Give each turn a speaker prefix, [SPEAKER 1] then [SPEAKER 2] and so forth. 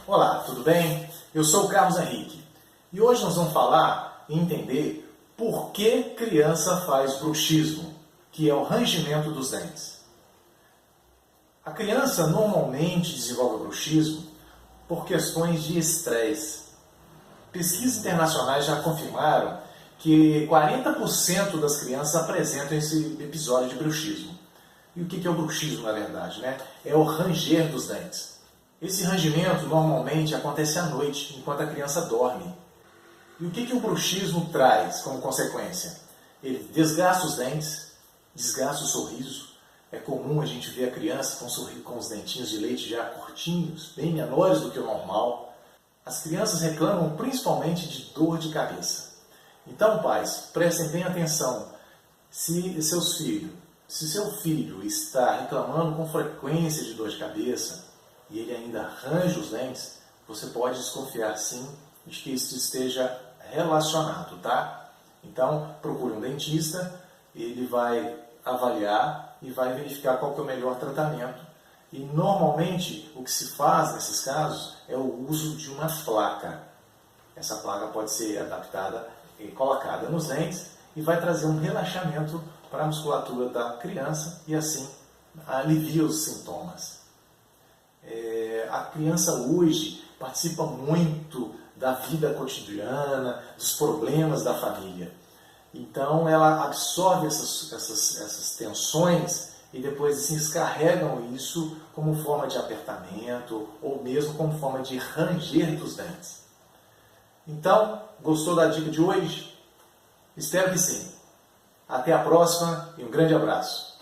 [SPEAKER 1] Olá, tudo bem? Eu sou o Carlos Henrique e hoje nós vamos falar e entender por que criança faz bruxismo, que é o rangimento dos dentes. A criança normalmente desenvolve bruxismo por questões de estresse. Pesquisas internacionais já confirmaram que 40% das crianças apresentam esse episódio de bruxismo. E o que é o bruxismo, na verdade? É o ranger dos dentes. Esse rangimento normalmente acontece à noite, enquanto a criança dorme. E o que o bruxismo traz como consequência? Ele desgasta os dentes, desgasta o sorriso. É comum a gente ver a criança com os dentinhos de leite já curtinhos, bem menores do que o normal. As crianças reclamam principalmente de dor de cabeça. Então, pais, prestem bem atenção. Se seu filho está reclamando com frequência de dor de cabeça e ele ainda arranja os dentes, você pode desconfiar sim de que isso esteja relacionado, tá? Então, procure um dentista, ele vai avaliar e vai verificar qual que é o melhor tratamento. E normalmente o que se faz nesses casos é o uso de uma placa. Essa placa pode ser adaptada e colocada nos dentes e vai trazer um relaxamento para a musculatura da criança e assim alivia os sintomas. A criança hoje participa muito da vida cotidiana, dos problemas da família. Então ela absorve essas tensões e depois se descarregam isso como forma de apertamento ou mesmo como forma de ranger dos dentes. Então, gostou da dica de hoje? Espero que sim. Até a próxima e um grande abraço.